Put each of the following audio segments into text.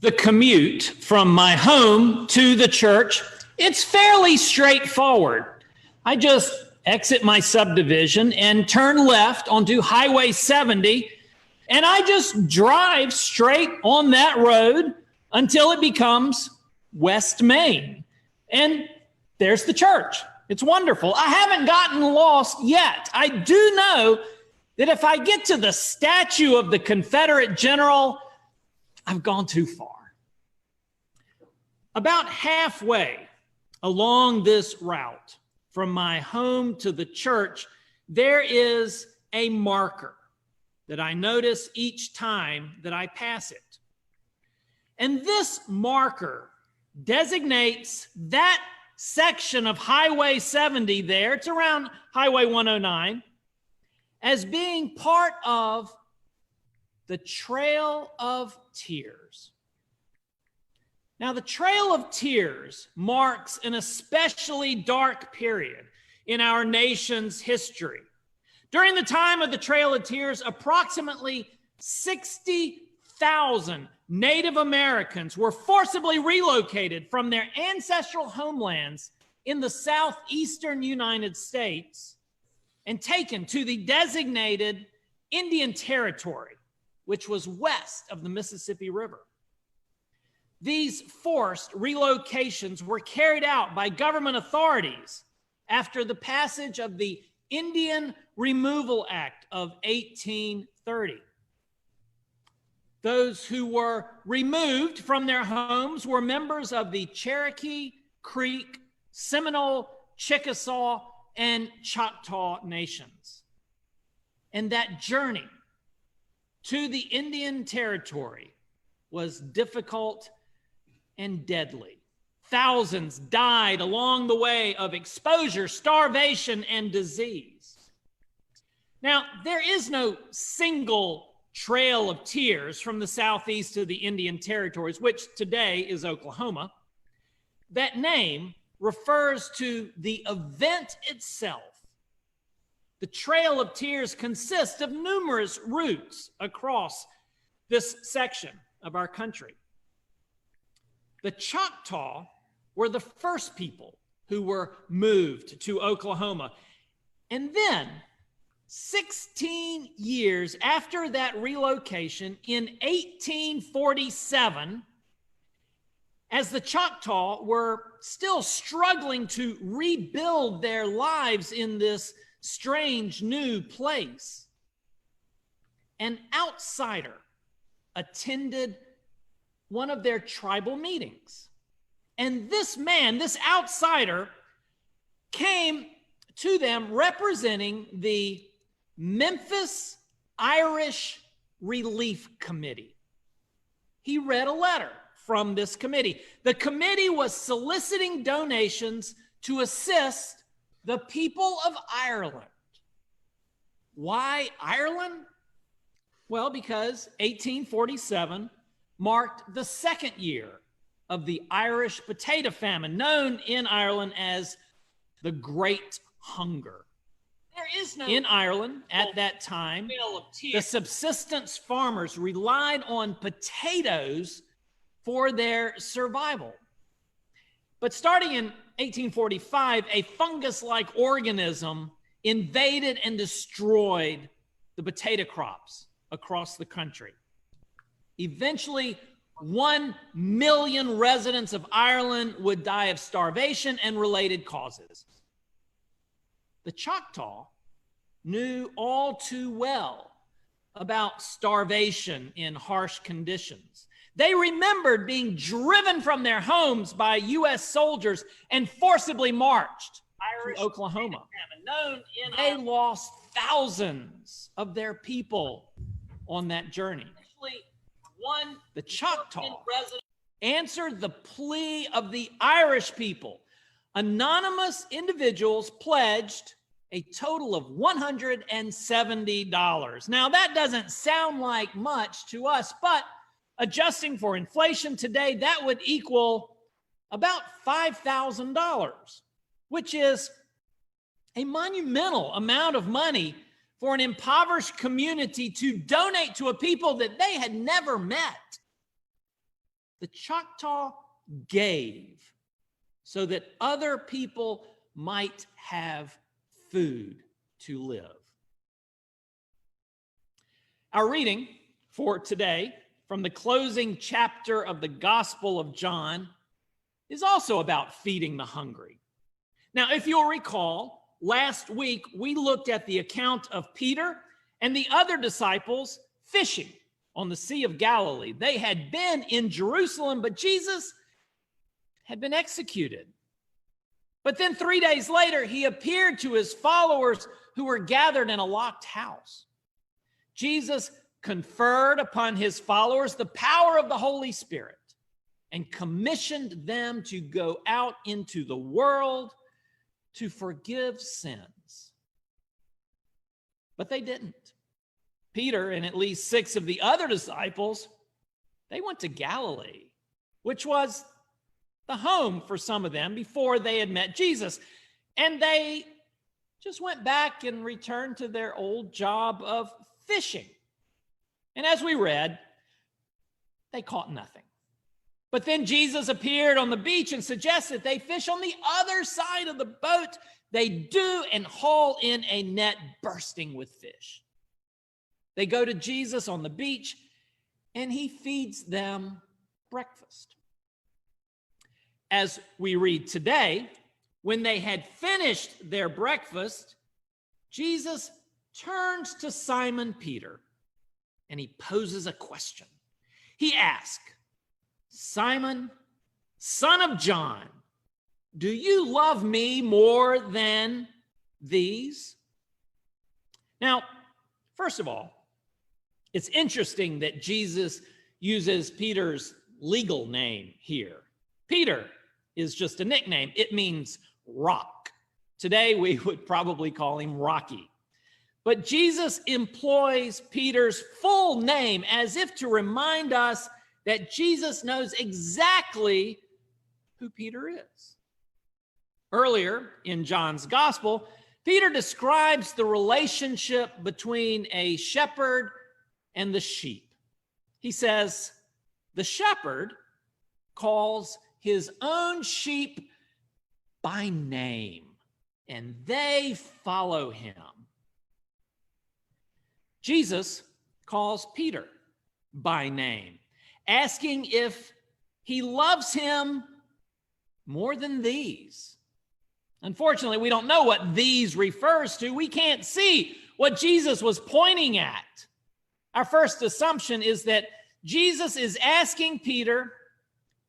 the commute from my home to the church, it's fairly straightforward. I just exit my subdivision and turn left onto Highway 70, and I just drive straight on that road until it becomes West Main. And there's the church. It's wonderful. I haven't gotten lost yet. I do know that if I get to the statue of the Confederate general, I've gone too far. About halfway along this route from my home to the church, there is a marker that I notice each time that I pass it. And this marker designates that section of Highway 70 there, it's around Highway 109, as being part of the Trail of Tears. Now, the Trail of Tears marks an especially dark period in our nation's history. During the time of the Trail of Tears, approximately 60,000 Native Americans were forcibly relocated from their ancestral homelands in the southeastern United States and taken to the designated Indian Territory, which was west of the Mississippi River. These forced relocations were carried out by government authorities after the passage of the Indian Removal Act of 1830. Those who were removed from their homes were members of the Cherokee, Creek, Seminole, Chickasaw, and Choctaw nations. And that journey to the Indian Territory was difficult and deadly. Thousands died along the way of exposure, starvation, and disease. Now, there is no single Trail of Tears from the southeast to the Indian Territories, which today is Oklahoma. That name refers to the event itself. The Trail of Tears consists of numerous routes across this section of our country. The Choctaw were the first people who were moved to Oklahoma. And then, 16 years after that relocation, in 1847, as the Choctaw were still struggling to rebuild their lives in this strange new place, an outsider attended one of their tribal meetings. And this man, this outsider, came to them representing the Memphis Irish Relief Committee. He read a letter from this committee. The committee was soliciting donations to assist the people of Ireland. Why Ireland? Well, because 1847 marked the second year of the Irish potato famine, known in Ireland as the Great Hunger. There is no in Ireland at that time, the subsistence farmers relied on potatoes for their survival. But starting in 1845, a fungus-like organism invaded and destroyed the potato crops across the country. Eventually, 1 million residents of Ireland would die of starvation and related causes. The Choctaw knew all too well about starvation in harsh conditions. They remembered being driven from their homes by U.S. soldiers and forcibly marched to Oklahoma. They lost thousands of their people on that journey. The Choctaw answered the plea of the Irish people. Anonymous individuals pledged a total of $170. Now, that doesn't sound like much to us, but adjusting for inflation today, that would equal about $5,000, which is a monumental amount of money for an impoverished community to donate to a people that they had never met. The Choctaw gave so that other people might have food to live. Our reading for today from the closing chapter of the Gospel of John is also about feeding the hungry. Now, if you'll recall, last week we looked at the account of Peter and the other disciples fishing on the Sea of Galilee. They had been in Jerusalem, but Jesus had been executed. But then 3 days later, he appeared to his followers who were gathered in a locked house. Jesus conferred upon his followers the power of the Holy Spirit and commissioned them to go out into the world to forgive sins. But they didn't. Peter and at least 6 of the other disciples, they went to Galilee, which was the home for some of them before they had met Jesus. And they just went back and returned to their old job of fishing. And as we read, they caught nothing. But then Jesus appeared on the beach and suggested they fish on the other side of the boat. They do and haul in a net bursting with fish. They go to Jesus on the beach and he feeds them breakfast. As we read today, when they had finished their breakfast, Jesus turns to Simon Peter and he poses a question. He asks, "Simon, son of John, do you love me more than these?" Now, first of all, it's interesting that Jesus uses Peter's legal name here. Peter is just a nickname. It means rock. Today, we would probably call him Rocky. But Jesus employs Peter's full name as if to remind us that Jesus knows exactly who Peter is. Earlier in John's gospel, Peter describes the relationship between a shepherd and the sheep. He says, the shepherd calls his own sheep by name, and they follow him. Jesus calls Peter by name, asking if he loves him more than these. Unfortunately, we don't know what these refers to. We can't see what Jesus was pointing at. Our first assumption is that Jesus is asking Peter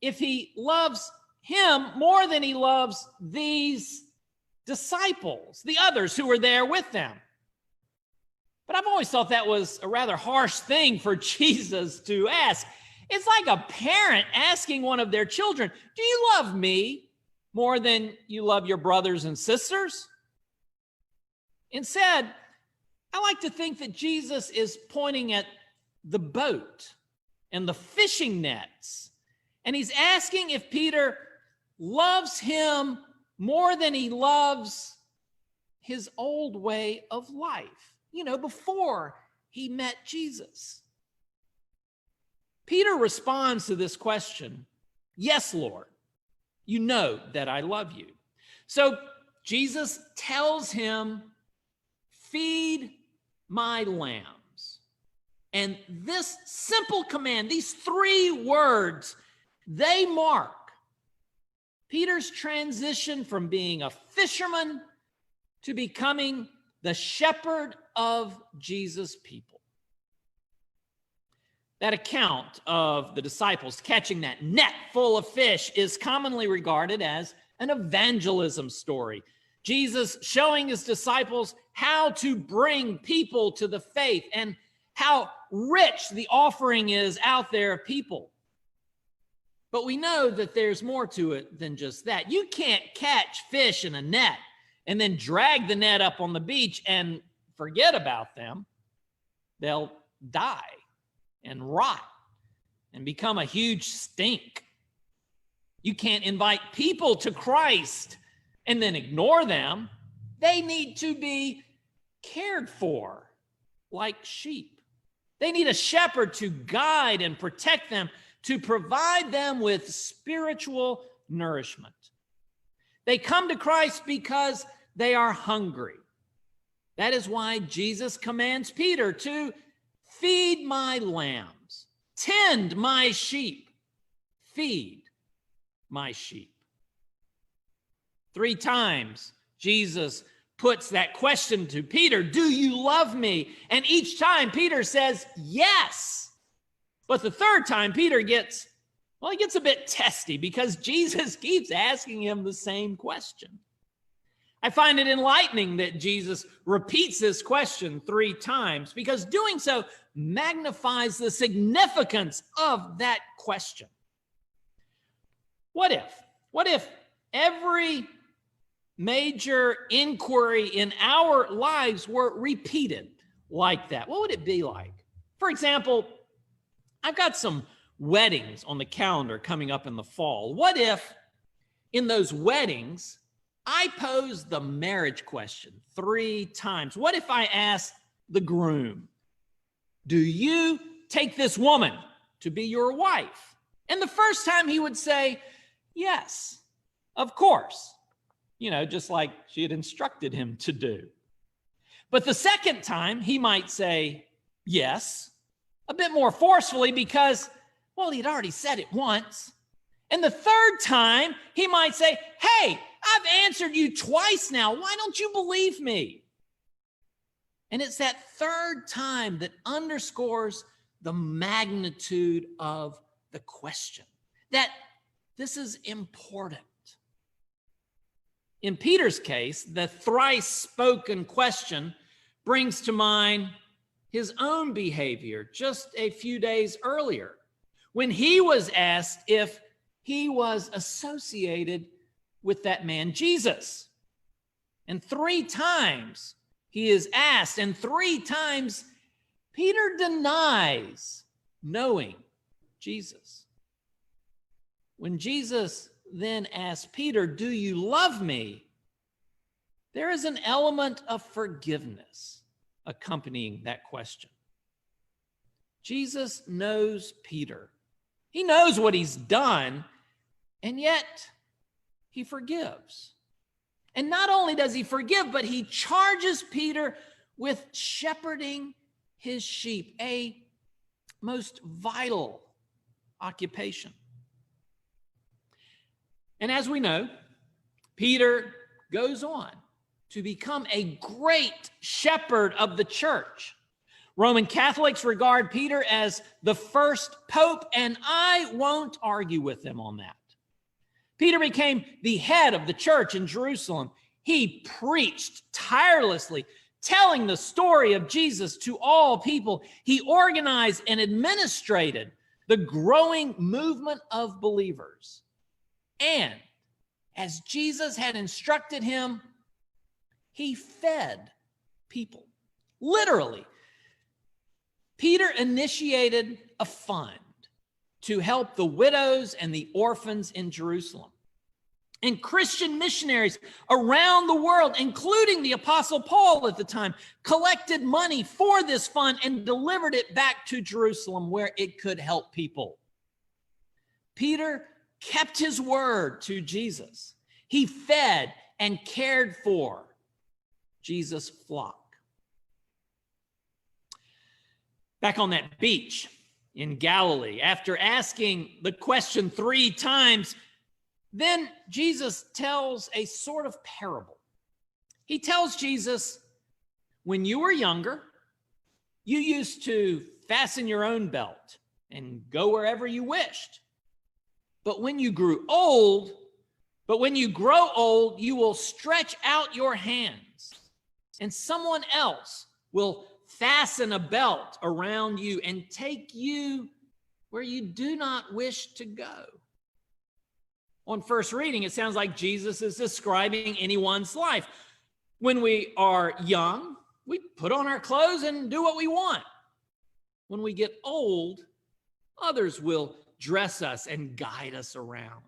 if he loves him more than he loves these disciples, the others who were there with them. But I've always thought that was a rather harsh thing for Jesus to ask. It's like a parent asking one of their children, "Do you love me more than you love your brothers and sisters?" Instead, I like to think that Jesus is pointing at the boat and the fishing nets, and he's asking if Peter loves him more than he loves his old way of life, before he met Jesus. Peter responds to this question, "Yes, Lord, you know that I love you." So Jesus tells him, "Feed my lambs." And this simple command, these 3 words, they mark Peter's transition from being a fisherman to becoming the shepherd of Jesus' people. That account of the disciples catching that net full of fish is commonly regarded as an evangelism story. Jesus showing his disciples how to bring people to the faith and how rich the offering is out there of people. But we know that there's more to it than just that. You can't catch fish in a net and then drag the net up on the beach and forget about them. They'll die and rot and become a huge stink. You can't invite people to Christ and then ignore them. They need to be cared for like sheep. They need a shepherd to guide and protect them, to provide them with spiritual nourishment. They come to Christ because they are hungry. That is why Jesus commands Peter to feed my lambs, tend my sheep, feed my sheep. 3 times Jesus puts that question to Peter, do you love me? And each time Peter says, yes. But the 3rd time Peter gets a bit testy because Jesus keeps asking him the same question. I find it enlightening that Jesus repeats this question 3 times because doing so magnifies the significance of that question. What if every major inquiry in our lives were repeated like that? What would it be like? For example, I've got some weddings on the calendar coming up in the fall. What if in those weddings, I pose the marriage question 3 times? What if I ask the groom, do you take this woman to be your wife? And the first time he would say, yes, of course. Just like she had instructed him to do. But the second time, he might say yes, a bit more forcefully because, he'd already said it once. And the 3rd time, he might say, hey, I've answered you twice now. Why don't you believe me? And it's that 3rd time that underscores the magnitude of the question, that this is important. In Peter's case, the thrice spoken question brings to mind his own behavior just a few days earlier when he was asked if he was associated with that man, Jesus. And 3 times he is asked, and 3 times Peter denies knowing Jesus. When Jesus then asks Peter, do you love me? There is an element of forgiveness accompanying that question. Jesus knows Peter. He knows what he's done, and yet he forgives. And not only does he forgive, but he charges Peter with shepherding his sheep, a most vital occupation. And as we know, Peter goes on to become a great shepherd of the church. Roman Catholics regard Peter as the first pope, and I won't argue with them on that. Peter became the head of the church in Jerusalem. He preached tirelessly, telling the story of Jesus to all people. He organized and administrated the growing movement of believers. And as Jesus had instructed him, he fed people. Literally, Peter initiated a fund to help the widows and the orphans in Jerusalem. And Christian missionaries around the world, including the Apostle Paul at the time, collected money for this fund and delivered it back to Jerusalem where it could help people. Peter kept his word to Jesus. He fed and cared for Jesus' flock. Back on that beach in Galilee, after asking the question 3 times, then Jesus tells a sort of parable. He tells Jesus, when you were younger, you used to fasten your own belt and go wherever you wished. But when you grow old, you will stretch out your hands, and someone else will fasten a belt around you and take you where you do not wish to go. On first reading, it sounds like Jesus is describing anyone's life. When we are young, we put on our clothes and do what we want. When we get old, others will dress us and guide us around.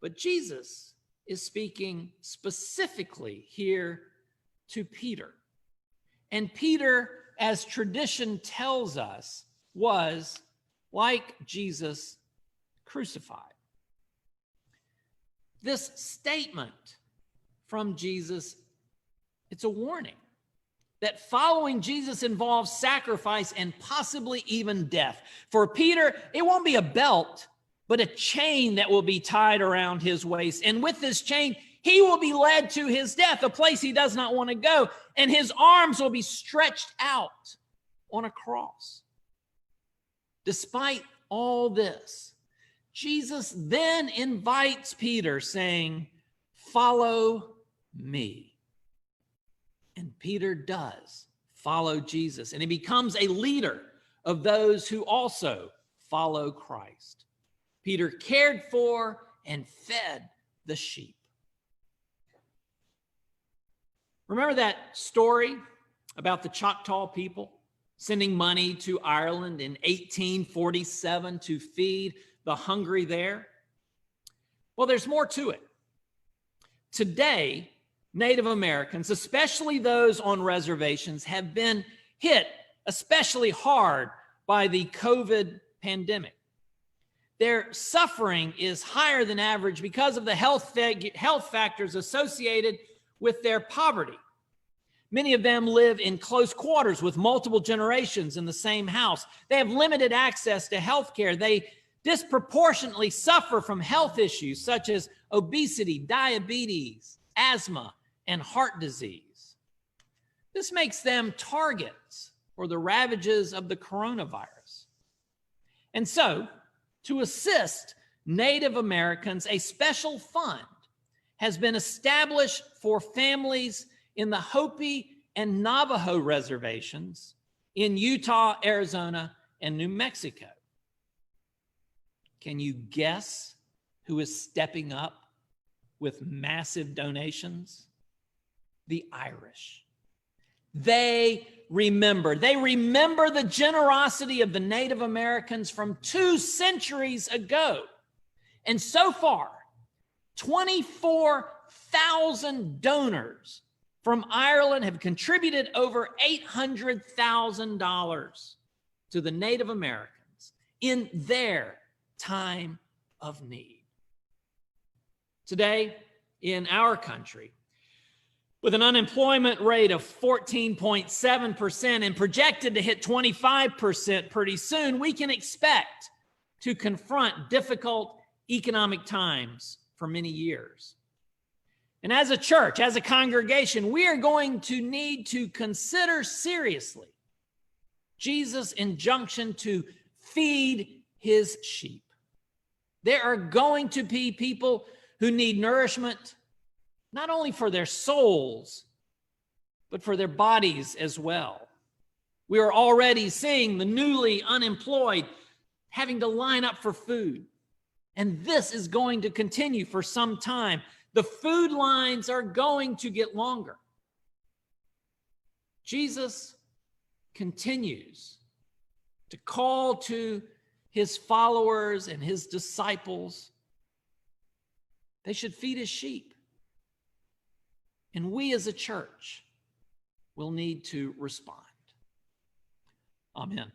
But Jesus is speaking specifically here to Peter. And Peter, as tradition tells us, was like Jesus crucified. This statement from Jesus, it's a warning that following Jesus involves sacrifice and possibly even death. For Peter, it won't be a belt, but a chain that will be tied around his waist. And with this chain, he will be led to his death, a place he does not want to go. And his arms will be stretched out on a cross. Despite all this, Jesus then invites Peter, saying, "Follow me." And Peter does follow Jesus, and he becomes a leader of those who also follow Christ. Peter cared for and fed the sheep. Remember that story about the Choctaw people sending money to Ireland in 1847 to feed the hungry there? Well, there's more to it. Today, Native Americans, especially those on reservations, have been hit especially hard by the COVID pandemic. Their suffering is higher than average because of the health factors associated with their poverty. Many of them live in close quarters with multiple generations in the same house. They have limited access to health care. They disproportionately suffer from health issues such as obesity, diabetes, asthma, and heart disease. This makes them targets for the ravages of the coronavirus. And so, to assist Native Americans, a special fund has been established for families in the Hopi and Navajo reservations in Utah, Arizona, and New Mexico. Can you guess who is stepping up with massive donations? The Irish. They remember the generosity of the Native Americans from 2 centuries ago. And so far, 24,000 donors from Ireland have contributed over $800,000 to the Native Americans in their time of need. Today, in our country, with an unemployment rate of 14.7% and projected to hit 25% pretty soon, we can expect to confront difficult economic times for many years. And as a church, as a congregation, we are going to need to consider seriously Jesus' injunction to feed his sheep. There are going to be people who need nourishment, not only for their souls, but for their bodies as well. We are already seeing the newly unemployed having to line up for food. And this is going to continue for some time. The food lines are going to get longer. Jesus continues to call to his followers and his disciples. They should feed his sheep. And we as a church will need to respond. Amen.